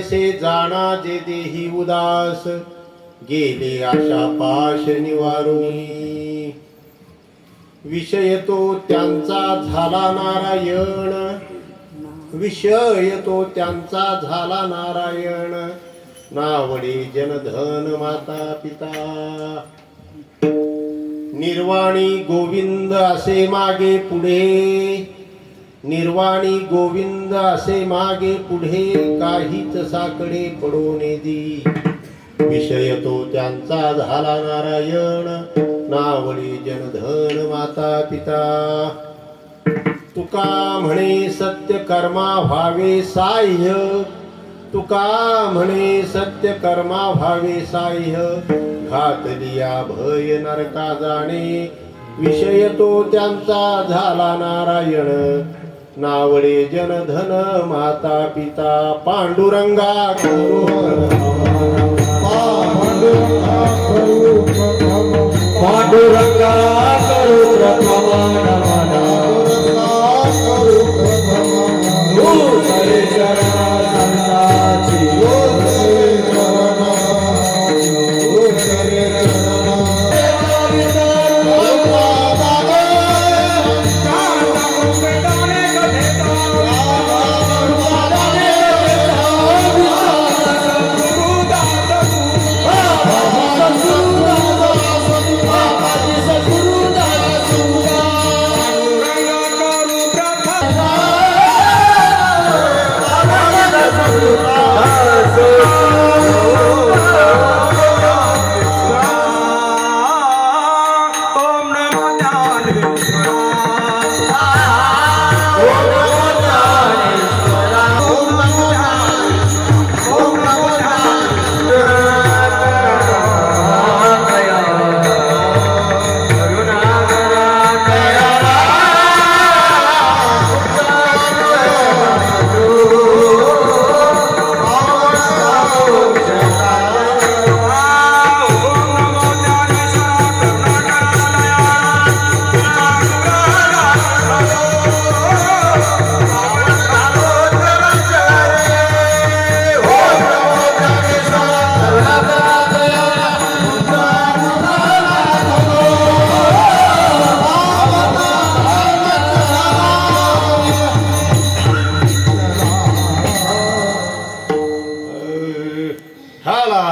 तैसे जाणा जे देही उदास, गेले आशा पाश निवारुनी. विषय तो त्यांचा झाला नारायण, विषय तो त्यांचा झाला नारायण. नावडे जनधन माता पिता, निर्वाणी गोविंद असे मागे पुढे, निर्वाणी गोविंद असे मागे पुढे. काहीच साकडे पडोने दी, विषय तो त्यांचा झाला नारायण. नावडे जनधन माता पिता. तुका म्हणे सत्य कर्मा व्हावे साह्य, तुका म्हणे सत्य कर्मा व्हावे साह्य. घातलिया भय नरका जाणे, विषय तो त्यांचा झाला नारायण. नावडे जनधन माता पिता. पांडुरंगा करू पांडुरंगा करू प्रथम नमन, हरे चरण संताची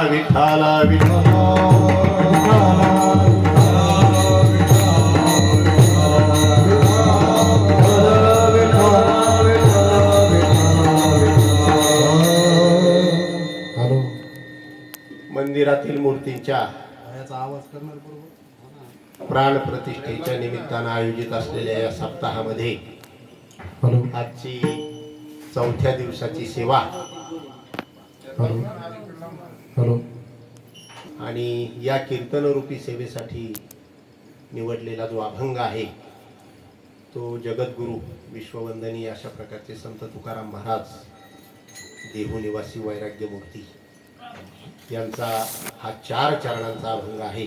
विठाला विठाला मंदिरातील मूर्तींच्या प्राण प्रतिष्ठेच्या निमित्तानं आयोजित असलेल्या या सप्ताहामध्ये आजची 4थ्या दिवसाची सेवा आणि या कीर्तनरूपी सेवेसाठी निवडलेला जो अभंग आहे तो जगद्गुरु विश्ववंदनीय अशा प्रकारचे संत तुकाराम महाराज देहू निवासी वैराग्यमूर्ती यांचा हा 4 चरणांचा अभंग आहे.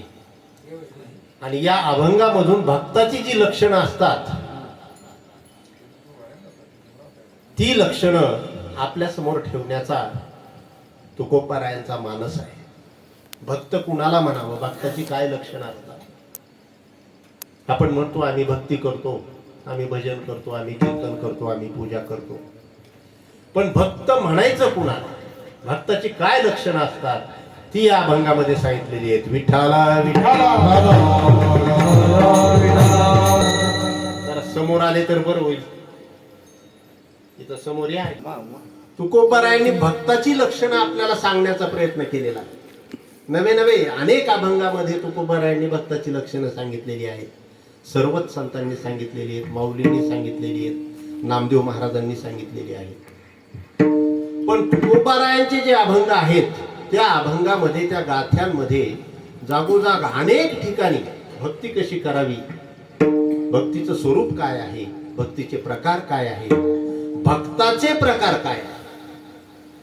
आणि या अभंगामधून भक्ताची जी लक्षणं असतात ती लक्षणं आपल्या समोर ठेवण्याचा तुकोबारायांचा मानस आहे. भक्त कुणाला म्हणावं, भक्ताची काय लक्षणं असतात. आपण म्हणतो आम्ही भक्ती करतो, आम्ही भजन करतो, आम्ही कीर्तन करतो, आम्ही पूजा करतो, पण भक्त म्हणायचं कुणाला, भक्ताची काय लक्षणं असतात ती या अभंगामध्ये सांगितलेली आहेत. विठाला विठाला जरा समोर आले तर बरं होईल. इथं समोर या. तुकोबारायांनी भक्ताची लक्षणं आपल्याला सांगण्याचा प्रयत्न केलेला. नवे नवे अनेक अभंगामध्ये तुकोबारायांनी भक्ताची लक्षणं सांगितलेली आहेत. सर्वच संतांनी सांगितलेली आहेत, माऊलींनी सांगितलेली आहेत, नामदेव महाराजांनी सांगितलेली आहेत. पण तुकोबारायांचे जे अभंग आहेत त्या अभंगामध्ये, त्या गाथ्यांमध्ये जागोजाग अनेक ठिकाणी भक्ती कशी करावी, भक्तीचं स्वरूप काय आहे, भक्तीचे प्रकार काय आहे, भक्ताचे प्रकार काय,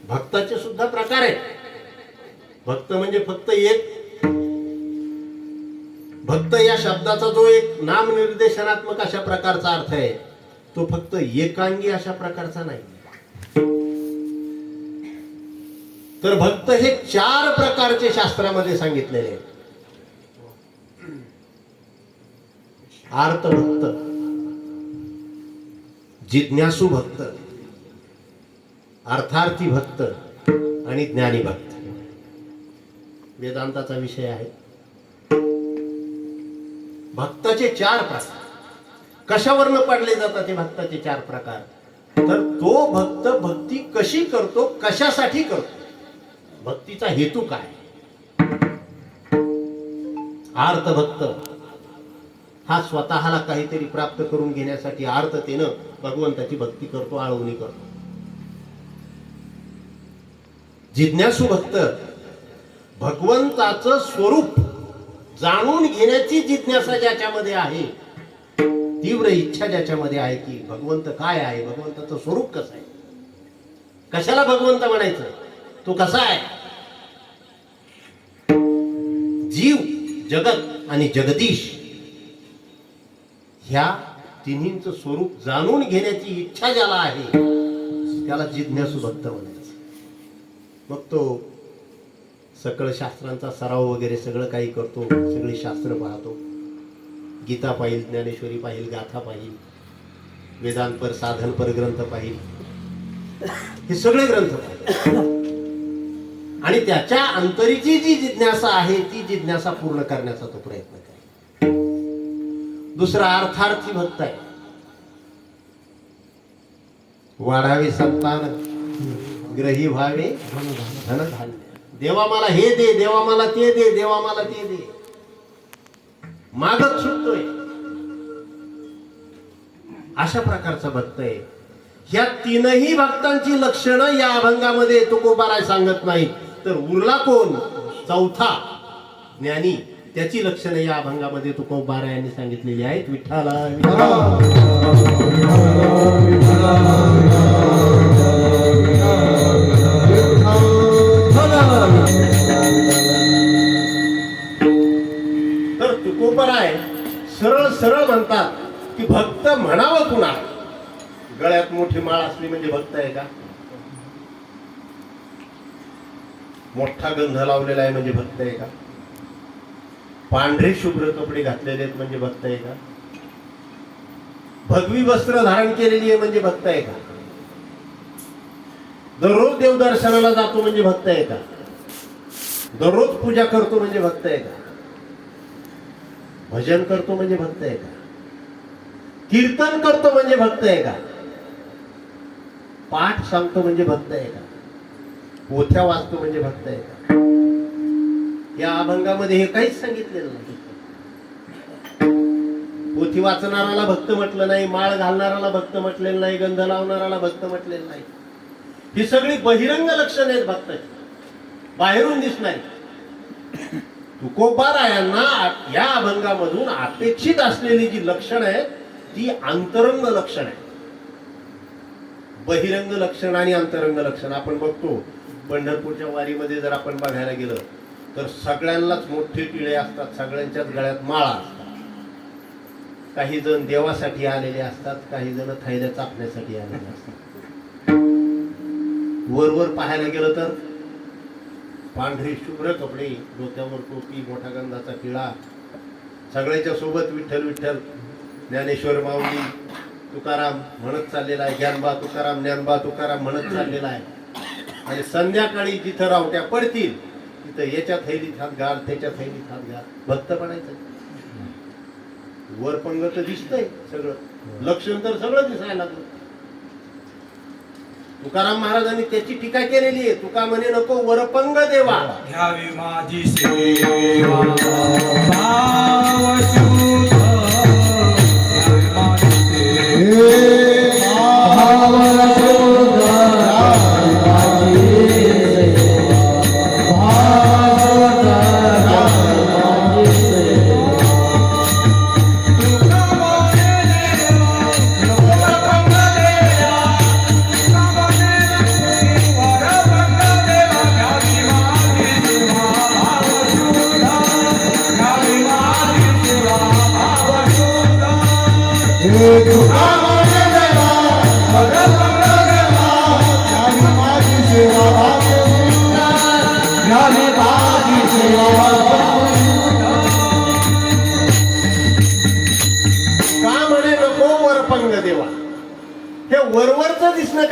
भक्ताचे सुद्धा प्रकार आहेत. भक्त म्हणजे फक्त एक, भक्त या शब्दाचा जो एक नामनिर्देशनात्मक अशा प्रकारचा अर्थ आहे तो फक्त एकांगी अशा प्रकारचा नाही. तर भक्त हे 4 प्रकारचे शास्त्रामध्ये सांगितलेले आहेत. आर्त भक्त, जिज्ञासू भक्त, अर्थार्थी भक्त आणि ज्ञानी भक्त. वेदांताचा विषय आहे. भक्ताचे 4 प्रकार. कशावरनं पडले जातात ते भक्ताचे 4 प्रकार? तर तो भक्त भक्ती कशी करतो, कशासाठी करतो, भक्तीचा हेतू काय. आर्त भक्त हा स्वतःला काहीतरी प्राप्त करून घेण्यासाठी आर्ततेनं भगवंताची भक्ती करतो, आळवणी करतो. जिज्ञासू भक्त भगवंताचं स्वरूप जाणून घेण्याची जिज्ञासा ज्याच्यामध्ये आहे, तीव्र इच्छा ज्याच्यामध्ये आहे की भगवंत काय आहे, भगवंताचं स्वरूप कसं आहे, कशाला भगवंत म्हणायचं, तो कसा आहे. जीव, जगत आणि जगदीश ह्या तिन्हींचं स्वरूप जाणून घेण्याची इच्छा ज्याला आहे त्याला जिज्ञासू भक्त म्हणायचं. मग तो सकळ शास्त्रांचा सराव वगैरे सगळं काही करतो, सगळी शास्त्र पाहतो, गीता पाहिल, ज्ञानेश्वरी पाहिल, गाथा पाहिल, वेदांपर साधनपर ग्रंथ पाहिल, हे सगळे ग्रंथ पाहिल आणि त्याच्या अंतरीची जी जिज्ञासा आहे ती जिज्ञासा पूर्ण करण्याचा तो प्रयत्न करेल. दुसरा अर्थार्थी भक्त आहे. वाढावे संतान, ग्रही व्हावे धनधान्य. देवा मला हे दे, देवा मला ते दे, देवा मला ते दे, मागत सुटतोय, अशा प्रकारचा भक्त आहे. ह्या 3ही भक्तांची लक्षणं या अभंगामध्ये तुकोबाराय सांगत नाही. तर उरला कोण? चौथा ज्ञानी. त्याची लक्षणं या अभंगामध्ये तुकोबाराय यांनी सांगितलेली आहेत. विठ्ठला तर तुकोबाराय सरळ सरळ म्हणतात की भक्त म्हणावं कुणा. गळ्यात मोठी माळ असली म्हणजे भक्त आहे का? मोठा गंध लावलेला आहे म्हणजे भक्त आहे का? पांढरे शुभ्र कपडे घातलेले आहेत म्हणजे भक्त आहे का? भगवी वस्त्र धारण केलेली आहे म्हणजे भक्त आहे का? दररोज देवदर्शनाला जातो म्हणजे भक्त आहे का? दररोज पूजा करतो म्हणजे भक्त आहे का? भजन करतो म्हणजे भक्त आहे का? कीर्तन करतो म्हणजे भक्त आहे का? पाठ सांगतो म्हणजे भक्त आहे का? पोथ्या वाचतो म्हणजे भक्त आहे का? या अभंगामध्ये हे काहीच सांगितलेलं नाही. पोथी वाचणाराला भक्त म्हटलं नाही, माळ घालणाराला भक्त म्हटलेलं नाही, गंध लावणाराला भक्त म्हटलेलं नाही. ही सगळी बहिरंग लक्षणं आहेत भक्ताची, बाहेरून दिसणारी. तुकोबारायांना या अभंगामधून अपेक्षित असलेली जी लक्षणं आहेत ती अंतरंग लक्षण आहे. बहिरंग लक्षण आणि अंतरंग लक्षण आपण बघतो. पंढरपूरच्या वारीमध्ये जर आपण बघायला गेलं तर सगळ्यांनाच मोठे टिळे असतात, सगळ्यांच्याच गळ्यात माळा असतात. काही जण देवासाठी आलेले असतात, काही जण थैल्या चापण्यासाठी आलेले असतात. वर पाहायला गेलं तर पांढरे शुभ्र कपडे, डोक्यावर टोपी, मोठा गंधाचा टिळा, सगळ्याच्या सोबत विठ्ठल विठ्ठल, ज्ञानेश्वर माऊली, तुकाराम म्हणत चाललेला आहे, ज्ञानबा तुकाराम, ज्ञानबा तुकाराम म्हणत चाललेला आहे. आणि संध्याकाळी जिथं रावट्या पडतील तिथं याच्या थैलीत हात घाल, त्याच्या थैलीत हात घाल, भक्त बनायचं. वर पंग तर दिसतंय सगळं, लक्षण तर सगळं दिसायला लागलं. तुकाराम महाराजांनी त्याची टीका केलेली आहे. तुका म्हणे नको वरपंग देवा, घ्यावी माझी सेवा भाव शुद्ध, घ्यावी माझी सेवा भाव शुद्ध, घ्यावी माझी सेवा भाव शुद्ध, घ्यावी माझी सेवा. तुका म्हणे देवा नको वरपंग देवा, तुका म्हणे नको वरपंग देवा, घ्यावी माझी सेवा भाव शुद्ध, घ्यावी माझी सेवा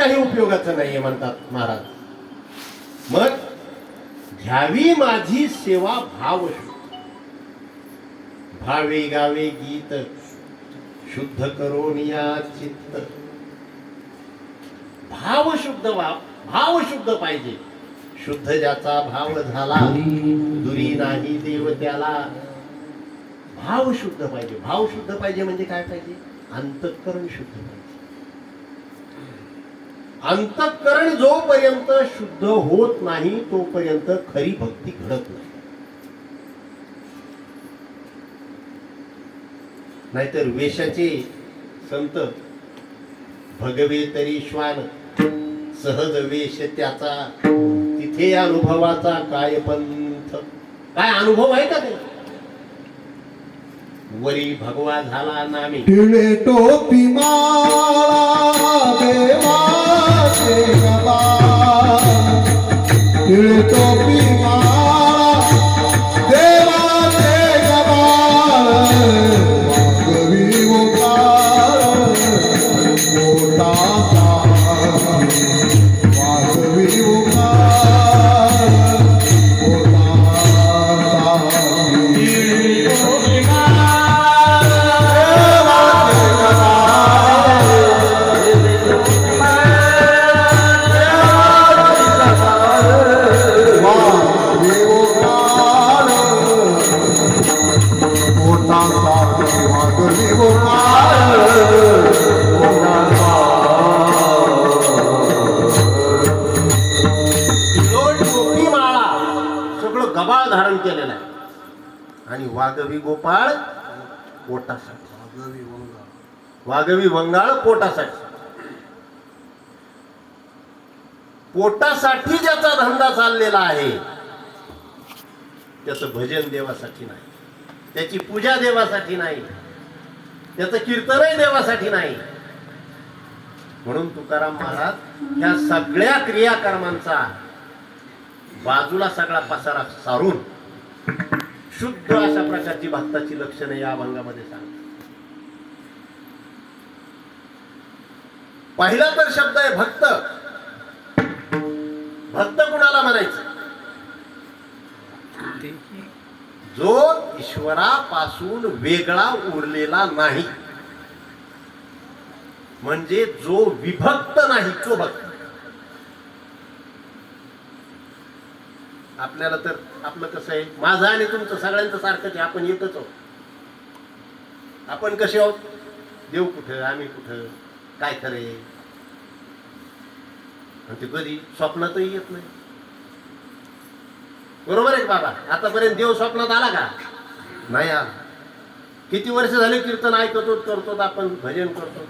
काही उपयोगाचं नाहीये म्हणतात महाराज. मग घ्यावी माझी सेवा भाव भावे गावे गीत शुद्ध करून या चित्त. भाव शुद्ध पाहिजे. शुद्ध ज्याचा भाव झाला दुरी नाही देव त्याला. भाव शुद्ध पाहिजे. भाव शुद्ध पाहिजे म्हणजे काय पाहिजे? अंतःकरण शुद्ध पाहिजे. अंतःकरण जोपर्यंत शुद्ध होत नाही तोपर्यंत खरी भक्ती घडत नाही. नाहीतर वेशाचे संत भगवे तरी श्वान सहज वेश त्याचा तिथे अनुभवाचा काय पंथ. काय अनुभव आहे का ते? वरी भगवा झाला नामी टिळे टोपी माळा देवाचे गबा. टिळे टोपी माळा देवाचे गबा. वागवी ओंकार पोटाचा. वागवी ओंकार गबाळ धारण केलेला आहे. आणि वाघवी गोपाळ पोटासाठी. वाघवी वंगाळ पोटासाठी. पोटासाठी ज्याचा धंदा चाललेला आहे त्याचं भजन देवासाठी नाही, त्याची पूजा देवासाठी नाही, त्याचं कीर्तनही देवासाठी नाही. म्हणून तुकाराम महाराज या सगळ्या क्रियाकर्मांचा बाजूला सगळा पसारा सारून शुद्ध अशा प्रकारची भक्ताची लक्षणे या अभंगामध्ये सांगतात. पहिला तर शब्द आहे भक्त. भक्त कुणाला म्हणायचं? जो ईश्वरापासून वेगळा उरलेला नाही, म्हणजे जो विभक्त नाही तो भक्त. आपल्याला तर आपलं कसं आहे, माझं आणि तुमचं सगळ्यांचं सारखंच आहे. आपण एकच आहोत. आपण कसे आहोत? देव कुठं, आम्ही कुठं, काय खरे. आणि ते कधी स्वप्नातही येत नाही. बरोबर आहे बाबा? आतापर्यंत देव स्वप्नात आला का? नाही आला. किती वर्ष झाले कीर्तन ऐकतो, करतो, आपण भजन करतो,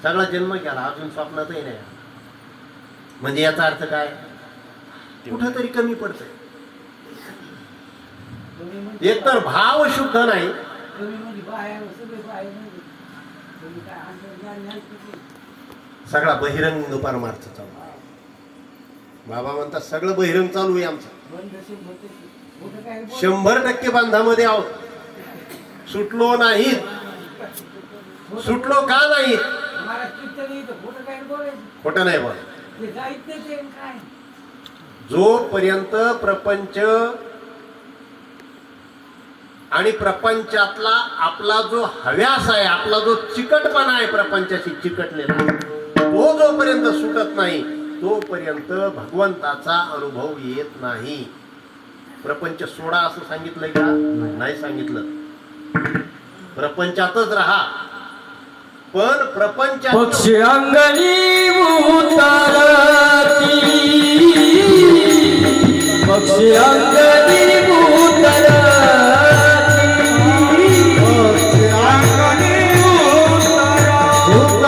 सगळा जन्म गेला, अजून स्वप्नातही नाही आला. म्हणजे याचा अर्थ काय? कुठंतरी कमी पडतंय. एक तर भाव शुद्ध नाही, सगळा बहिरंग परमार्थ चालू. बाबा म्हणतात सगळं बहिरंग चालू आहे आमचं. 100% बंधामध्ये आहोत. सुटलो नाहीत. सुटलो का नाहीत? खोटं नाही बोल. जोपर्यंत प्रपंच आणि प्रपंचातला आपला जो हव्यास आहे, आपला जो चिकटपणा आहे, प्रपंचाशी चिकटलेला, तो जोपर्यंत सुटत नाही तोपर्यंत भगवंताचा अनुभव येत नाही. प्रपंच सोडा असं सांगितलंय का? नाही सांगितलं. प्रपंचातच राहा. पण प्रपंचात पक्षी अंगणी उतरती, पक्षी अंगणी उतरती, पक्षी अंगणी उतरती,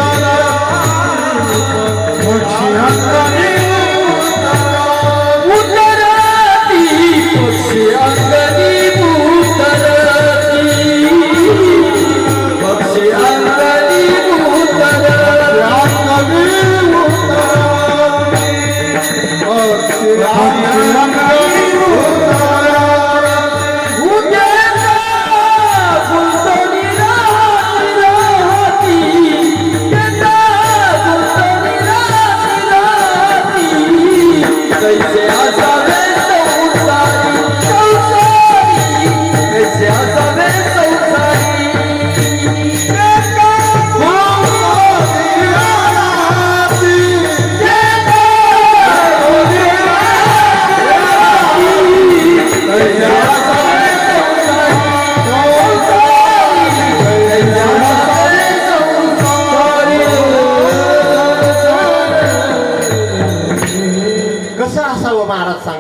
पक्षी अंगणी उतरती, पक्षी अंगणी उतरती, पक्षी अंगणी उतरती,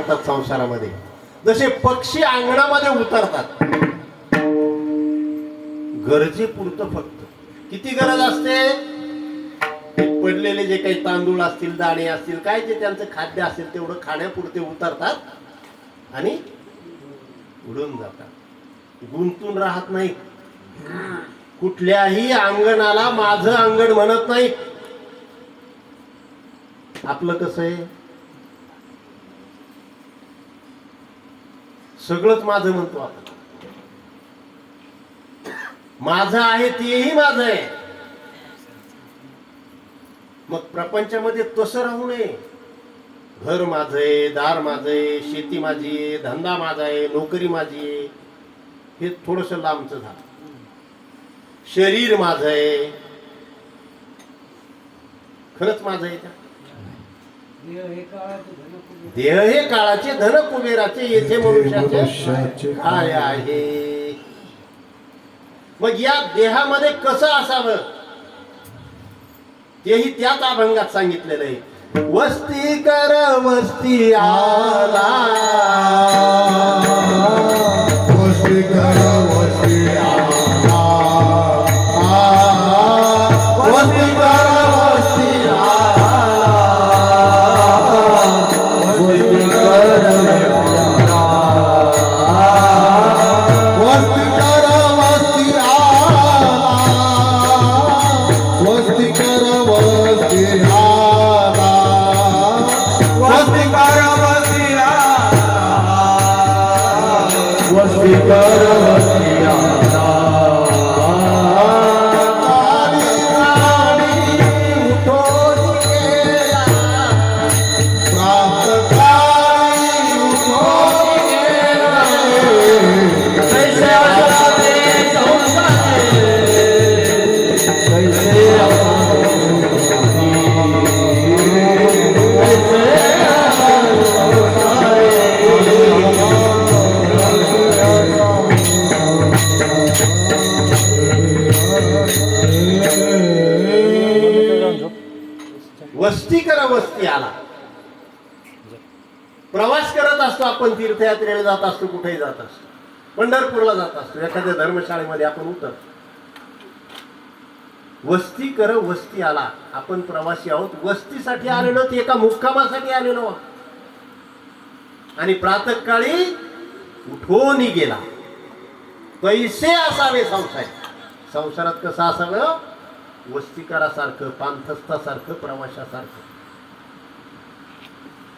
सांगतात संसारामध्ये. जसे पक्षी अंगणामध्ये उतरतात गरजेपुरतं फक्त. किती गरज असते? पडलेले जे काही तांदूळ असतील, दाणे असतील, काय जे त्यांचं खाद्य असेल तेवढं खाण्यापुरते उतरतात आणि उडून जातात. गुंतून राहत नाही. कुठल्याही अंगणाला माझं अंगण म्हणत नाही. आपलं कसं आहे? सगळंच माझं म्हणतो आपण. माझं आहे तेही माझं आहे. मग प्रपंचामध्ये तसं राहू नये. घर माझं आहे, दार माझं आहे, शेती माझी आहे, धंदा माझा आहे, नोकरी माझी आहे, हे थोडस लांबचं झालं. शरीर माझं आहे, खरंच माझं आहे का? देह हे काळाचे, धन कुबेराचे, येथे मनुष्याचे काय आहे? मग या देहामध्ये कसं असावं तेही त्याच अभंगात सांगितलेलं आहे. वस्ती कर वस्ती आला, वस्ती कर वस्ती आला, वस्ती कर वस्ती आला, वस्ती कर वस्ती कर वस्ती आला, वस्ती कर वस्ती आला, वस्ती कर वस्ती आला, वस्ती कर वस्ती आला. उठून गेला प्राप्त काळी, उठून गेला कैसे आसावे संसारे, कैसे वस्ती करा वस्ती आला. प्रवास करत असतो आपण, तीर्थयात्रेला जात असतो, कुठेही जात असतो, पंढरपूरला जात असतो, एखाद्या धर्मशाळेमध्ये आपण उतरतो. वस्ती कर वस्ती आला. आपण प्रवासी आहोत, वस्तीसाठी आलेलो, एका मुक्कामासाठी आलेलो आहोत. आणि प्रातःकाळी उठून गेला. कैसे असावे संसार. संसारात कसं असावं? वस्तीकारासारखं, पांथस्थासारखं, प्रवाशासारखं.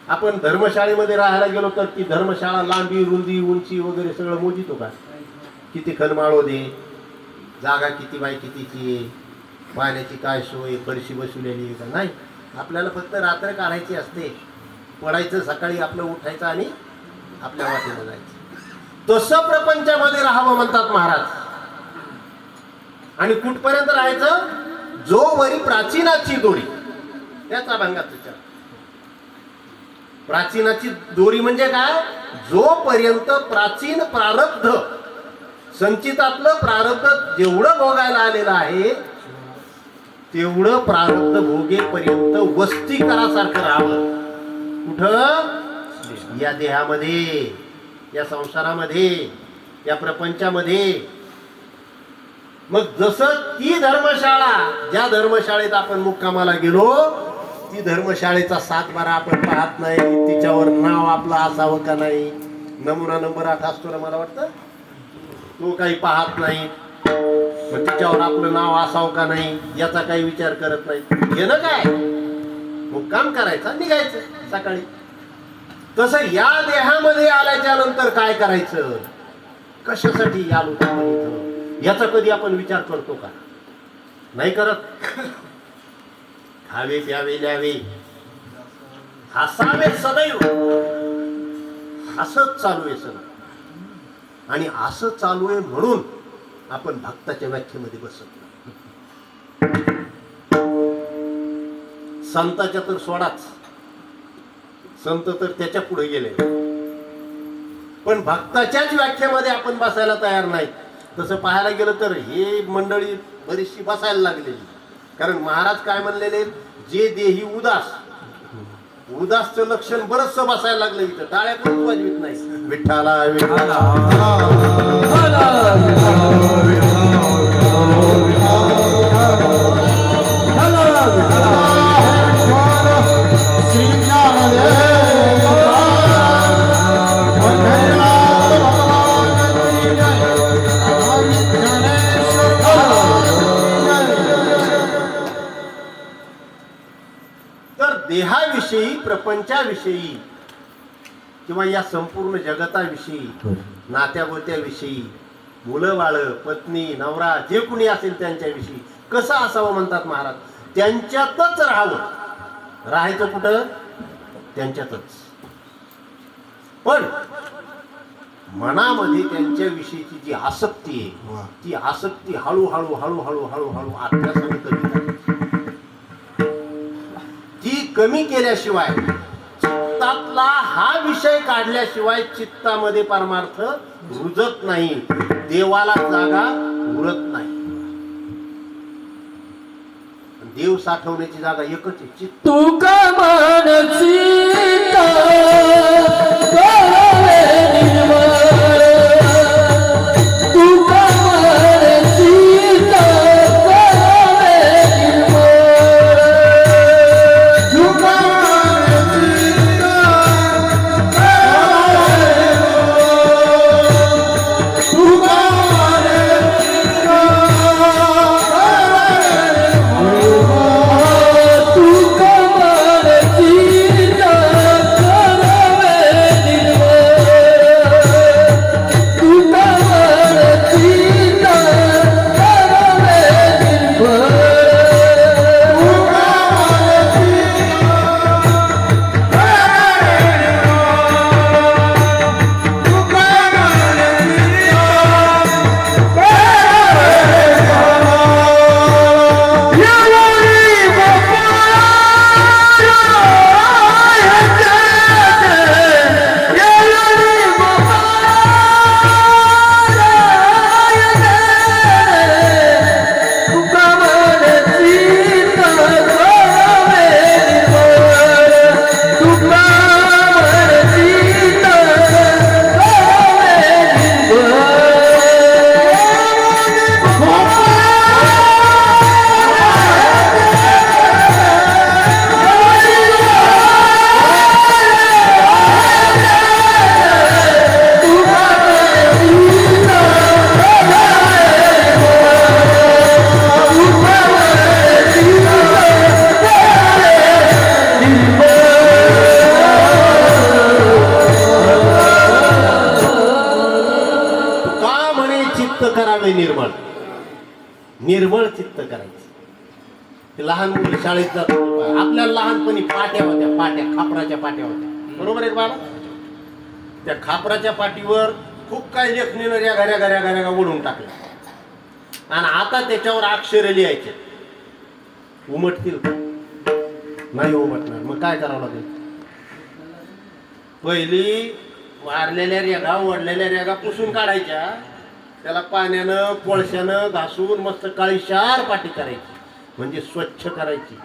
आपण धर्मशाळेमध्ये राहायला गेलो तर ती धर्मशाळा लांबी, रुंदी, उंची वगैरे सगळं मोजितो का? किती खनमाळो दे, जागा किती बाय कितीची, पाण्याची काय सोय, फरशी बसवलेली का? नाही. आपल्याला फक्त रात्र काढायची असते, पडायचं, सकाळी आपलं उठायचं आणि आपल्या वाटेला जायचं. तसं प्रपंचामध्ये राहावं म्हणतात महाराज. आणि कुठपर्यंत राहायचं? जो वरी प्राचीनाची दोरी. त्याचा अभंगात विचार. प्राचीनाची दोरी म्हणजे काय? जोपर्यंत प्राचीन प्रारब्ध, संचितातलं प्रारब्ध जेवढं भोगायला आलेलं आहे तेवढं प्रारब्ध भोगेपर्यंत वस्तीकारासारखं राहावं. कुठं? या देहामध्ये, या संसारामध्ये, या प्रपंचामध्ये. मग जसं ती धर्मशाळा, ज्या धर्मशाळेत आपण मुक्कामाला गेलो, ती धर्मशाळेचा 7-12 आपण पाहत नाही, तिच्यावर नाव आपलं असावं का नाही. नमुना नंबर 8 असतो ना, मला वाटतं, तो काही पाहत नाही. मग तिच्यावर आपलं नाव असावं का नाही याचा काही विचार करत नाही. घेणं काय? मुक्काम करायचा, निघायचं सकाळी. तसं या देहामध्ये आल्याच्या नंतर काय करायचं, कशासाठी आलो आपण इथं, याचा कधी आपण विचार करतो का? नाही करत. खावे प्यावे ल्यावे हसावे सदैव, असंच चालू आहे सगळं. आणि असं चालू आहे म्हणून आपण भक्ताच्या व्याख्येमध्ये बसत नाही. संताच्या तर सोडाच, संत तर त्याच्या पुढे गेले. पण भक्ताच्याच व्याख्येमध्ये आपण बसायला तयार नाही. तसं पाहायला गेलं तर हे मंडळी बरीचशी बसायला लागलेली. कारण महाराज काय म्हणलेले, जे देही उदास उदासचं लक्षण बरचसं बसायला लागलं इथं. टाळ्या कोण वाजवीत नाही. विठ्ठला विठ्ठला तर देहाविषयी, प्रपंचाविषयी किंवा या संपूर्ण जगताविषयी, नात्यागोत्याविषयी, मुलं बाळ, पत्नी, नवरा जे कुणी असेल त्यांच्याविषयी कसं असावं म्हणतात महाराज. त्यांच्यातच राहावं. राहायचं कुठं? त्यांच्यातच. पण मनामध्ये त्यांच्याविषयीची जी आसक्ती आहे ती आसक्ती हळूहळू हळूहळू हळूहळू अभ्यासाने कमी करायची. ती कमी केल्याशिवाय, चित्तातला हा विषय काढल्याशिवाय चित्तामध्ये परमार्थ रुजत नाही, देवाला जागा उरत नाही. देव साठवण्याची जागा एकच आहे, चित्त. तू का मानसी करावे निर्मळ, तू का मानसी करावे निर्मळ, तू का मानसी तू का करावे निर्मळ. निर्मळ चित्त करायचं. लहान मुलं शाळेत जात, आपल्या लहानपणी पाट्या होत्या, पाट्या, खापराच्या पाट्या होत्या, बरोबर आहे बाबा. त्या खापराच्या पाटीवर खूप काही लेखणीनं घऱ्या घऱ्या घऱ्या ओढून टाकल्या आणि आता त्याच्यावर अक्षर लिहायचे. उमटतील का? नाही उमटणार. मग काय करावं लागेल? पहिली वारलेल्या रेगा, ओढलेल्या रेगा पुसून काढायच्या, त्याला पाण्यानं कोळशानं घासून मस्त काळीशार पाटी करायची, म्हणजे स्वच्छ करायची,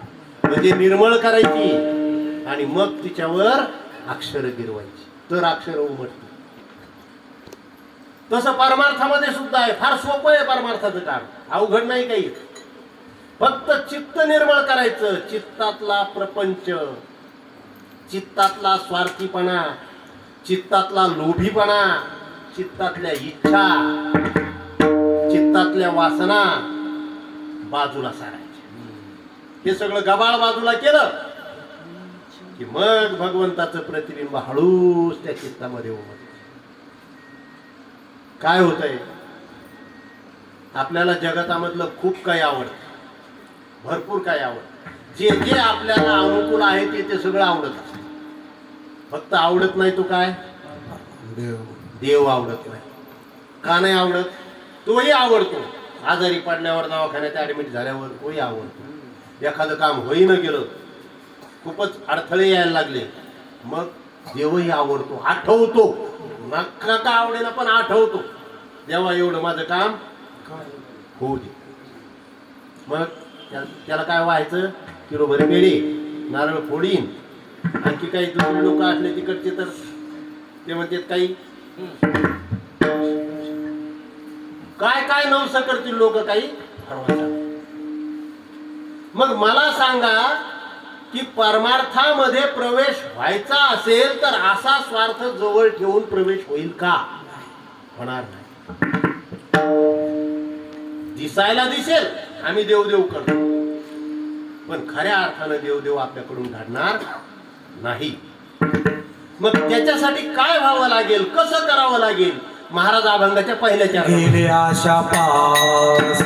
म्हणजे निर्मळ करायची आणि मग तिच्यावर अक्षर गिरवायची, तर अक्षर उमटतील. तसं परमार्थामध्ये सुद्धा आहे. फार सोपं आहे परमार्थाचं काम, अवघड नाही काही. फक्त चित्त निर्मळ करायचं. चित्तातला प्रपंच, चित्तातला स्वार्थीपणा, चित्तातला लोभीपणा, चित्तातल्या इच्छा, चित्तातल्या वासना बाजूला सारायच्या. हे सगळं गबाळ बाजूला केलं की मग भगवंताचं प्रतिबिंब हळूच त्या चित्तामध्ये उमटतं. काय होतंय? आपल्याला जगतामधलं खूप काही आवडतं, भरपूर काही आवडतं. जे जे आपल्याला अनुकूल आहे ते सगळं आवडत असतं. फक्त आवडत नाही तो काय? देव आवडत नाही. का नाही आवडत? तोही आवडतो. आजारी पडल्यावर, दवाखान्यात ऍडमिट झाल्यावर तोही आवडतो. एखादं काम होईना गेलं, खूपच अडथळे यायला लागले, मग देवही आवडतो, आठवतो. नका का आवडेना पण आठवतो, देवा एवढं माझं काम होऊ दे. मग त्याला काय व्हायचं? किलोभर पेढे, नारळ फोडीन, आणखी काही दुसरे लोक असले तिकडचे तर ते म्हणतात काही काय काय नवस करतील लोक काही ठरवायचं नाही. मग मला सांगा की परमार्थामध्ये प्रवेश व्हायचा असेल तर असा स्वार्थ जवळ ठेवून प्रवेश होईल का? होणार नाही. दिसायला दिसेल आम्ही देवदेव करतो, पण खऱ्या अर्थानं देवदेव आपल्याकडून घडणार नाही. मग त्याच्यासाठी काय व्हावं लागेल, कसं करावं लागेल? महाराज अभंगाच्या पहिल्या चार गेले आशा पास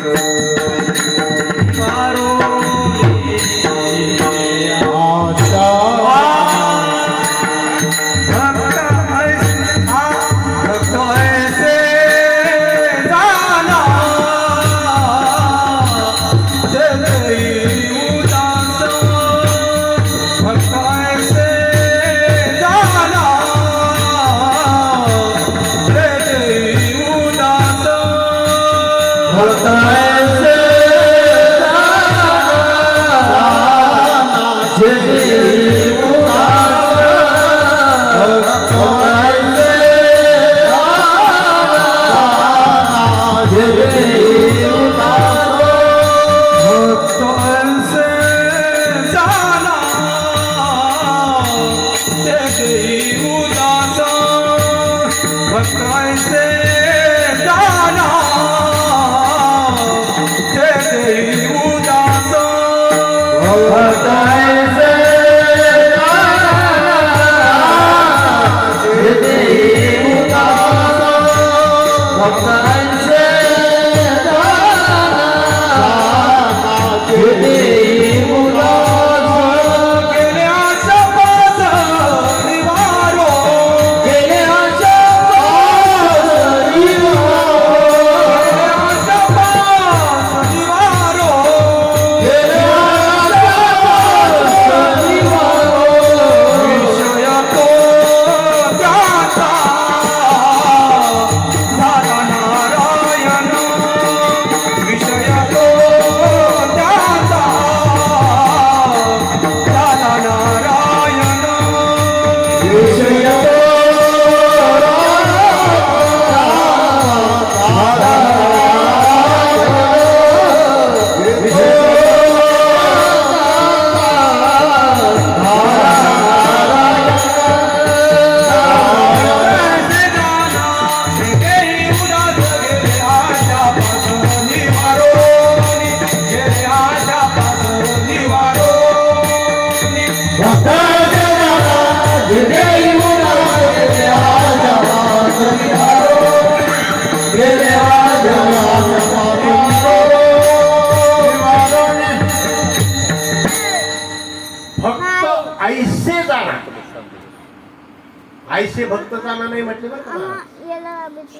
आईसे भक्त जाणार नाही म्हटले बरं का महाराज.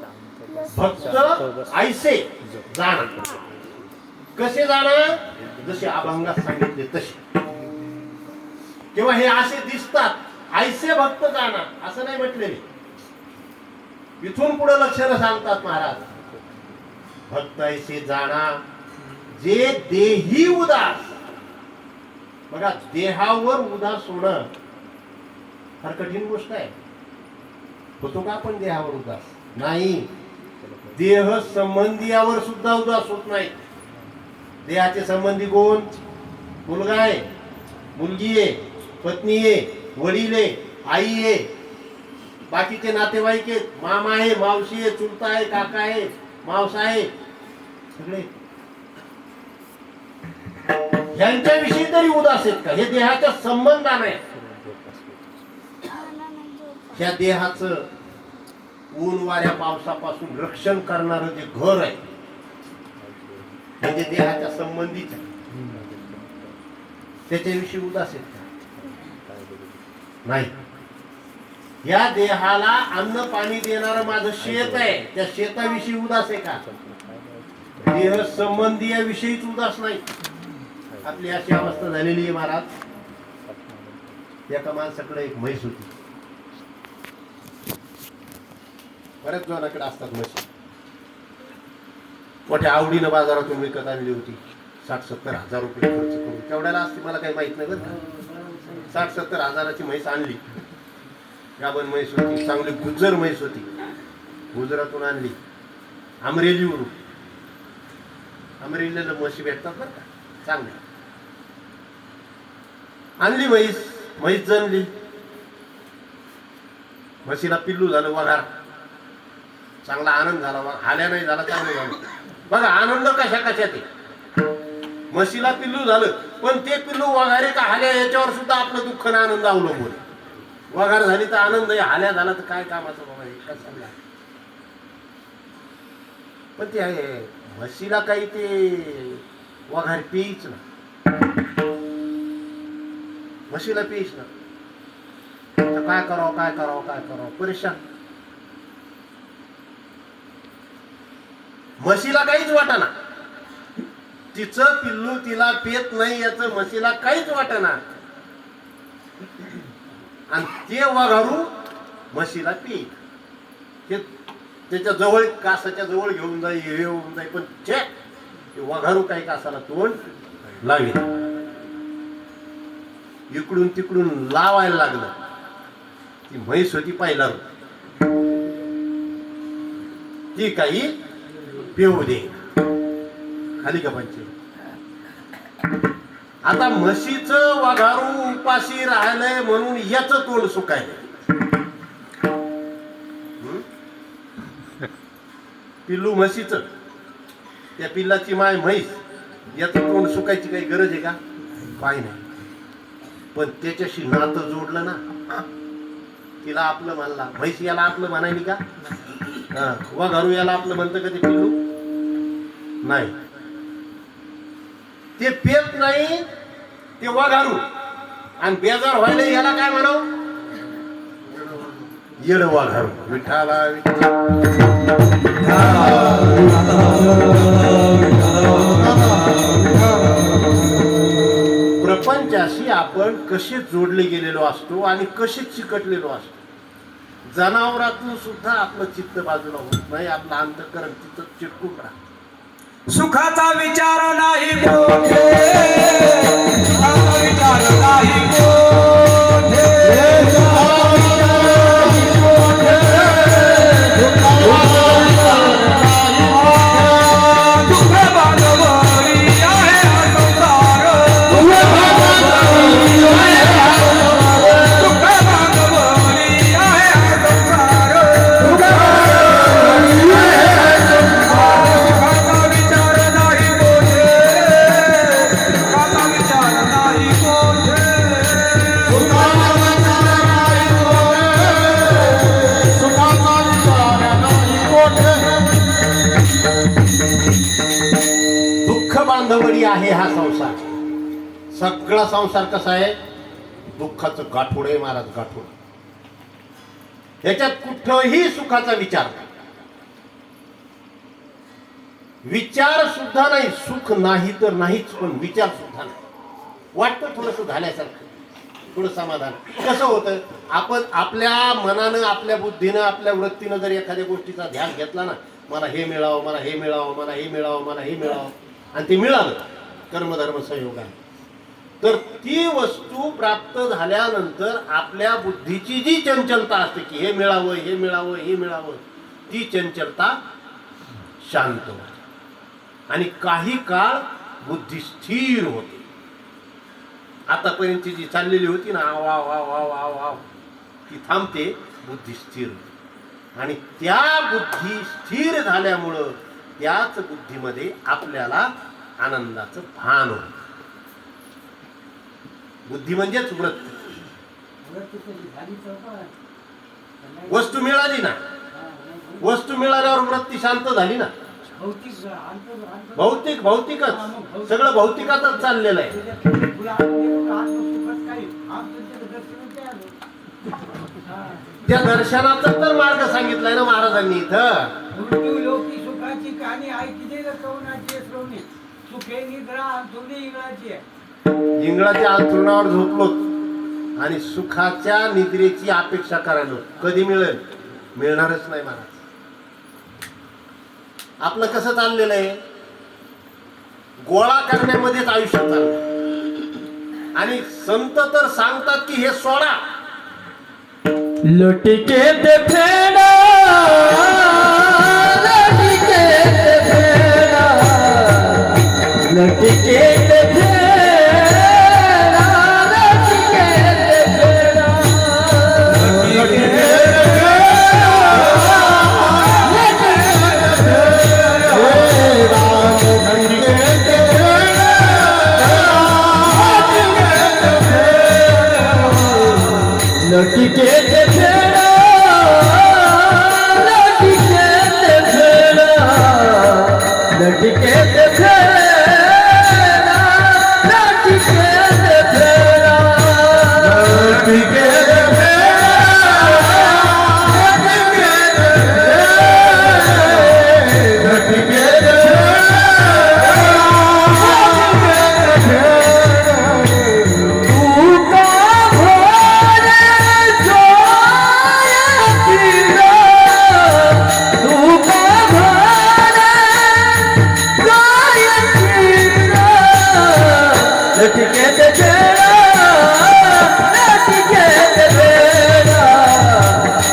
भक्त आईसे जाणार. कसे जाणार? जसे अभंगात सांगितले तसे. किंवा हे असे दिसतात आईसे भक्त जाणार असं नाही म्हटलेले. इथून पुढे लक्षणं सांगतात महाराज. भक्त ऐसे जाणार जे देही उदास. बघा, देहावर उदास होणं फार कठीण गोष्ट आहे. होतो का आपण देहावर उदास? नाही. देह संबंधियावर सुद्धा उदास होत नाही. देहाचे संबंधी कोण? मुलगा आहे, मुलगी आहे, पत्नी आहे, वडील आहे, आई आहे, बाकीचे नातेवाईक आहेत, मामा आहे, मावशी आहे, चुलता आहे, काका आहे, मावसा आहे, सगळे. यांच्याविषयी तरी उदास आहेत का? हे देहाच्या संबंधाने. या देहाचं ऊन वाऱ्या पावसापासून रक्षण करणारं जे घर आहे म्हणजे देहाच्या संबंधीच आहे. त्याच्याविषयी उदास आहेत का? नाही. या देहाला अन्न पाणी देणारं माझं शेत आहे, त्या शेताविषयी उदास आहे का? देह संबंधी या विषयीच उदास नाही. आपली अशी अवस्था झालेली आहे महाराज. एका माणसाकडे एक म्हैस होती. बऱ्याच जणांकडे असतात म्हशी. मोठ्या आवडीनं बाजारातून विकत आणली होती. 60-70 हजार रुपये खर्च करून. तेवढ्याला असते मला काही माहित नाही बरं का. 60-70 हजाराची म्हैस आणली. गाभण म्हैस होती, चांगली गुजर म्हैस होती. गुजरातून आणली, अमरेलीवरून. अमरेलीला म्हशी भेटतात बरं का चांगल्या. आणली म्हैस जणली. म्हशीला पिल्लू झालं, वगार. चांगला आनंद झाला. हाल्या नाही झाला, चांगलं झालं. बघा आनंद कशा कशात आहे. म्हशीला पिल्लू झालं, पण ते पिल्लू वगारे का हाल्या याच्यावर सुद्धा आपलं दुःख आणि आनंद अवलंबून. वगार झाली तर आनंद आहे, हाल्या झाला तर काय कामाचं बाबा हे कसं. पण ते आहे म्हशीला काही ते वगार पेईच ना. म्हशीला पेईच ना. काय करावं परेशान. म्हशीला काहीच वाटेना. तिचं पिल्लू तिला पेत नाही याचं म्हशीला काहीच वाटेना. आणि ते वगारू म्हशीला पेई. त्याच्या जवळ कासाच्या जवळ घेऊन जाई, हे होऊन जाई, पण ते वगारू काही कासाला तोंड लावी. इकडून तिकडून लावायला लागलं. ती म्हैस होती पहिला, ती काही पिऊ दे. खाली का पंचे. आता म्हशीचं वगारू उपाशी राहिलंय म्हणून याच तोंड सुकायलंय. पिल्लू म्हशीचं, त्या पिल्लाची माय म्हैस, याचं तोंड सुकायची काही गरज आहे का? काही नाही. पण त्याच्याशी नातं जोडलं ना, तिला आपलं म्हणला. म्हैस याला आपलं म्हणायली का? वगारू याला आपलं म्हणतं का ते पिल्लू? नाही. ते पेत नाही ते वगारू, आणि बेजार व्हायला याला काय म्हणाव? येड वगारू. विठाला प्रपंचाशी आपण कसे जोडले गेलेलो असतो आणि कसे चिकटलेलो असतो. जनावरातून सुद्धा आपलं चित्त बाजूला होत नाही. आपलं अंतःकरण तिथं चिटकून राहतं. सुखाचा विचार नाही मोठे, सुखाचा विचार नाही मोठे, सुखाचा विचार नाही मोठे, सुखाचा विचार नाही मोठे. दुःख बांधवरी आहे हा संसार, दुःख बांधवरी आहे हा संसार, दुःख बांधवरी आहे हा संसार, दुःख बांधवरी आहे हा संसार. सुखाचा विचार नाही मोठे, सुखाचा विचार नाही मोठे, सुखाचा विचार नाही मोठे, सुखाचा विचार नाही मोठे. दुःख बांधवडी आहे हा संसार. सगळा संसार कसा आहे? दुःखाचं गाठोड आहे महाराज, गाठोड. याच्यात कुठंही सुखाचा विचार नाही. विचार सुद्धा नाही. सुख नाही तर नाहीच, पण विचार सुद्धा नाही. वाटतं थोडंसं झाल्यासारखं, थोडं समाधान. कसं होतं? आपण आपल्या मनानं, आपल्या बुद्धीनं, आपल्या वृत्तीनं जर एखाद्या गोष्टीचा ध्यान घेतला ना, मला हे मिळावं, मला हे मिळावं, मला हे मिळावं, मला हे मिळावं, आणि ते मिळालं कर्मधर्म संयोगाने, तर ती वस्तू प्राप्त झाल्यानंतर आपल्या बुद्धीची जी चंचलता असते की हे मिळावं, हे मिळावं, हे मिळावं, ती चंचलता शांत होते आणि काही काळ बुद्धी स्थिर होते. आतापर्यंतची जी चाललेली होती ना आव आव आव आव आव आव, ती थांबते, बुद्धी स्थिर होते. आणि त्या बुद्धी स्थिर झाल्यामुळं त्याच बुद्धीमध्ये आपल्याला आनंदाचं भान होतं. बुद्धी म्हणजेच वृत्ती. वस्तू मिळाली ना, वस्तू मिळाल्यावर वृत्ती शांत झाली ना. भौतिक भौतिकच सगळं भौतिकातच चाललेलं आहे. त्या दर्शनाचा तर मार्ग सांगितलाय ना महाराजांनी इथं. सुखाची कहाणी ऐकली कवनाची श्रवणी सुखे निद्रा अंथरुणी इंगळाची आहे. इंगळाच्या अंथरुणावर झोपलो आणि सुखाच्या निद्रेची अपेक्षा करायलो. कधी मिळेल? मिळणारच नाही महाराज. आपलं कसं चाललेलं आहे? गोळा करण्यामध्येच आयुष्य चाललंय आणि संत तर सांगतात की हे सोडा. लटके ते फेडा लटके ते फेडा लटके ते फेडा लटके ते फेडा लटके ते फेडा लटके ते फेडा लटके ते फेडा लटके ते फेडा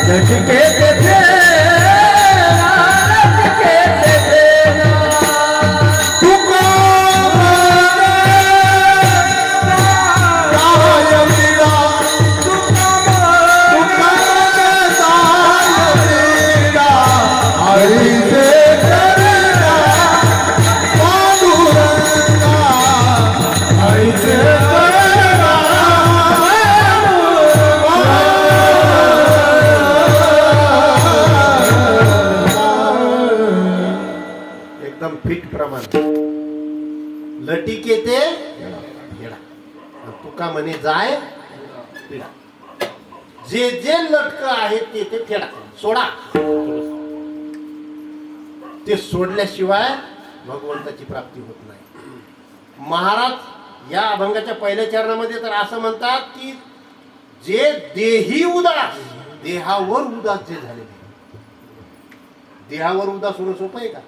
लटके ते एकदम फिट प्रमाण. लटिके ते फेडा. तुका म्हणे जाय पिढा. जे जे लटक आहे ते ते फेडा सोडा. ते सोडल्याशिवाय भगवंताची प्राप्ती होत नाही. महाराज या अभंगाच्या पहिल्या चरणामध्ये तर असं म्हणतात की जे देही उदास, देहावर उदास जे झालेले, देहावर उदास होणं सोपं आहे का?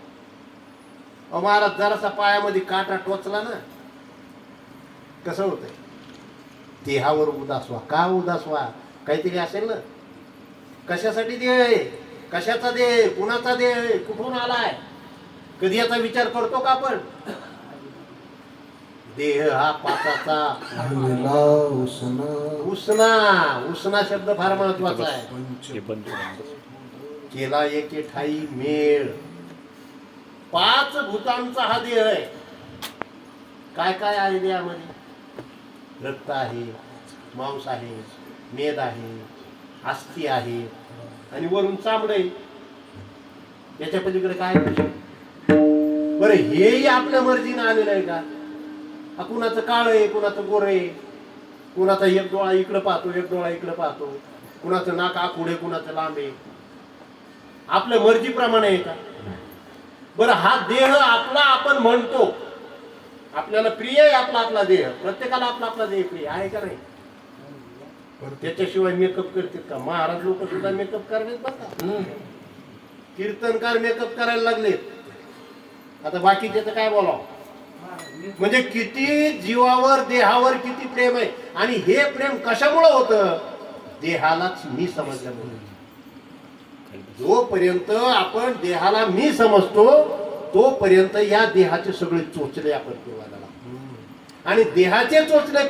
महाराज जरासा पायामध्ये काटा टोचला ना कसं होतंय? देहावर उदास व्हा. का उदास व्हा? काहीतरी असेल ना. कशासाठी देह आहे? कशाचा देह आहे? कुणाचा देह आहे? कुठून आलाय? कधी याचा विचार करतो का आपण? देह हा पाचाचा उसना. उसना शब्द फार महत्वाचा आहे. केला एके ठाई मेळ. 5 भूतांचा हा देह आहे. काय काय आहे देहामध्ये? रक्त आहे, मांस आहे, मेद आहे, अस्थि आहे आणि वरून चामडं आहे. याच्या पलीकडे काय? बरं हेही आपल्या मर्जीनं आलेलं आहे का? कुणाचं काळ आहे, कुणाचं गोर आहे, कुणाचा एक डोळा इकडं पाहतो, एक डोळा इकडं पाहतो, कुणाचं नाक आखुडे, कुणाचं लांब आहे. आपल्या मर्जीप्रमाणे आहे का? बरं हा देह आपला आपण म्हणतो, आपल्याला प्रिय आहे आपला आपला देह. प्रत्येकाला आपला आपला देह प्रिय आहे का नाही? त्याच्याशिवाय मेकअप करतात का? महाराज लोक सुद्धा मेकअप करतात बघा. कीर्तनकार मेकअप करायला लागलेत. आता बाकीचे तर काय बोलावं. म्हणजे किती जीवावर देहावर किती प्रेम आहे. आणि हे प्रेम कशामुळे होतं? देहालाच मी समजल्यामुळे. जोपर्यंत आपण देहाला मी समजतो तोपर्यंत या देहाचे सगळे चोचले आपण पुरवायला लागतो. आणि देहाचे चोचले